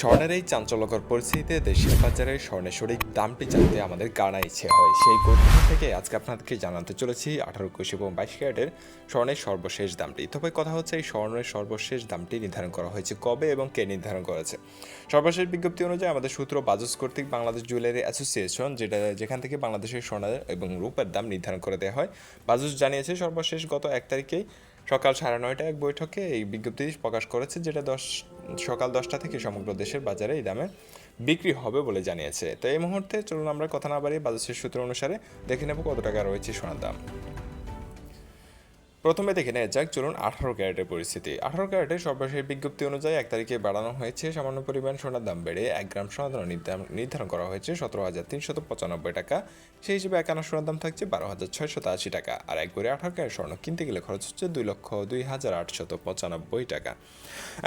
স্বর্ণের এই চাঞ্চল্যকর পরিস্থিতিতে দেশের বাজারে স্বর্ণের সঠিক দামটি জানতে আমাদের গানা ইচ্ছে হয়। সেই কৌতূহল থেকে আজকে আপনাদেরকে জানাতে চলেছি 18, 21 এবং 22 ক্যারেটের স্বর্ণের সর্বশেষ দামটি। তবে কথা হচ্ছে, এই স্বর্ণের সর্বশেষ দামটি নির্ধারণ করা হয়েছে কবে এবং কে নির্ধারণ করেছে? সর্বশেষ বিজ্ঞপ্তি অনুযায়ী আমাদের সূত্র বাজুস কর্তৃক বাংলাদেশ জুয়েলারি অ্যাসোসিয়েশন, যেখান থেকে বাংলাদেশের স্বর্ণের এবং রূপার দাম নির্ধারণ করে দেওয়া হয়, বাজুস জানিয়েছে সর্বশেষ গত 1 তারিখেই সকাল 9:30টায় এক বৈঠকে এই বিজ্ঞপ্তি প্রকাশ করেছে, যেটা সকাল 10টা থেকে সমগ্র দেশের বাজারে এই দামে বিক্রি হবে বলে জানিয়েছে। তো এই মুহূর্তে চলুন আমরা কথা না বাড়িয়ে বাজারের সূত্র অনুসারে দেখে নেব কত টাকা রয়েছে সোনার দাম। প্রথমে দেখে নেওয়া যাক, চলুন 18 ক্যারেটের পরিস্থিতি। 18 ক্যারেটের সর্বশেষ বিজ্ঞপ্তি অনুযায়ী 1 তারিখে বাড়ানো হয়েছে সামান্য পরিমাণ সোনার দাম বেড়ে 1 গ্রাম সোনার দাম নির্ধারণ করা হয়েছে 17,395 টাকা। সেই হিসেবে 1 আনা সোনার দাম থাকছে 12,680 টাকা। আর এক ভরি 18 ক্যারেট স্বর্ণ কিনতে গেলে খরচ হচ্ছে 2,02,895 টাকা।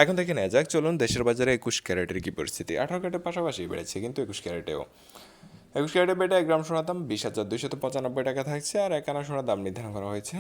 এখন দেখে নেওয়া যাক, চলুন দেশের বাজারে 21 ক্যারেটের কি পরিস্থিতি। 18 ক্যারেটের পাশাপাশি বেড়েছে কিন্তু 21 ক্যারেটেও। 21 ক্যারেটের বেটে 1 গ্রাম সোনার দাম 20,295 টাকা থাকছে। আর 1 আনা সোনার দাম নির্ধারণ করা হয়েছে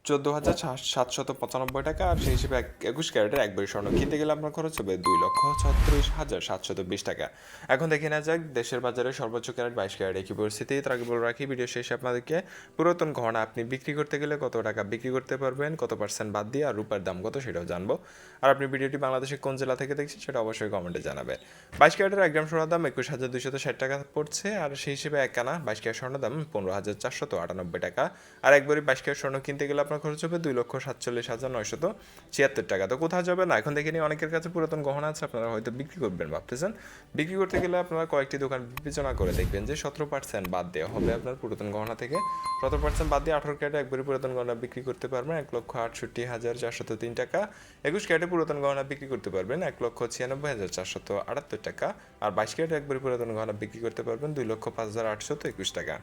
14,795 টাকা। আর সেই হিসেবে 21 ক্যারেটের এক ভরি স্বর্ণ কিনতে গেলে আপনার খরচ হবে 2,36,720 টাকা। এখন দেখে নেওয়া যাক দেশের বাজারে সর্বোচ্চ ক্যারেট 22 ক্যারেট একই পরিস্থিতি। তার আগে বলে রাখি, ভিডিও শেষে আপনাদেরকে পুরাতন গহনা আপনি বিক্রি করতে গেলে কত টাকা বিক্রি করতে পারবেন, কত পার্সেন্ট বাদ দিয়ে, আর রূপার দাম কত সেটাও জানবো। আর আপনি ভিডিওটি বাংলাদেশের কোন জেলা থেকে দেখছেন সেটা অবশ্যই কমেন্টে জানাবেন। 22 ক্যারেটের 1 গ্রাম সোনার দাম 21,260 টাকা পড়ছে। আর সেই হিসেবে 1 আনা 22 ক্যারেট স্বর্ণের দাম 15,498 টাকা। আর এক ভরি 22 ক্যারেট স্বর্ণ কিনতে গেলে আপনার খরচ হবে 2,47,976 টাকা। তো কোথাও যাবে না। এখন দেখে নিই, অনেকের কাছে পুরাতন গহনা আছে, আপনারা হয়তো বিক্রি করবেন ভাবতেছেন। বিক্রি করতে গেলে আপনারা কয়েকটি দোকান বিবেচনা করে দেখবেন যে 17% বাদ দেওয়া হবে আপনার পুরাতন গহনা থেকে। 17% বাদ দিয়ে 18 ক্যারেটে একবারে পুরাতন গহনা বিক্রি করতে পারবেন 1,68,403 টাকা। 21 ক্যারেটে পুরাতন গহনা বিক্রি করতে পারবেন 1,96,478 টাকা। আর 22 ক্যারেটে একবারে পুরাতন গহনা বিক্রি করতে পারবেন 2,05,821 টাকা।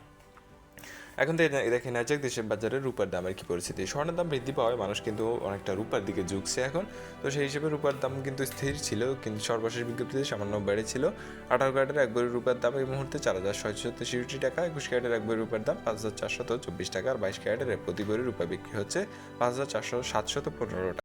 এখন দেখে নেওয়া যাক দেশের বাজারে রূপার দামের কি পরিস্থিতি। স্বর্ণের দাম বৃদ্ধি পাওয়ায় মানুষ কিন্তু অনেকটা রূপার দিকে ঝুঁকছে এখন। তো সেই হিসেবে রূপার দাম কিন্তু স্থির ছিল, কিন্তু সর্বশেষ বিজ্ঞপ্তিতে সামান্য বেড়েছিল। 18 ক্যারেটের এক ভরি রূপার দাম এই মুহূর্তে 4,663 টাকা। 21 ক্যারেটের এক ভরি রূপার দাম 5,424 টাকা। আর 22 ক্যারেটের প্রতি ভরি রূপা বিক্রি হচ্ছে 5,715 টাকা।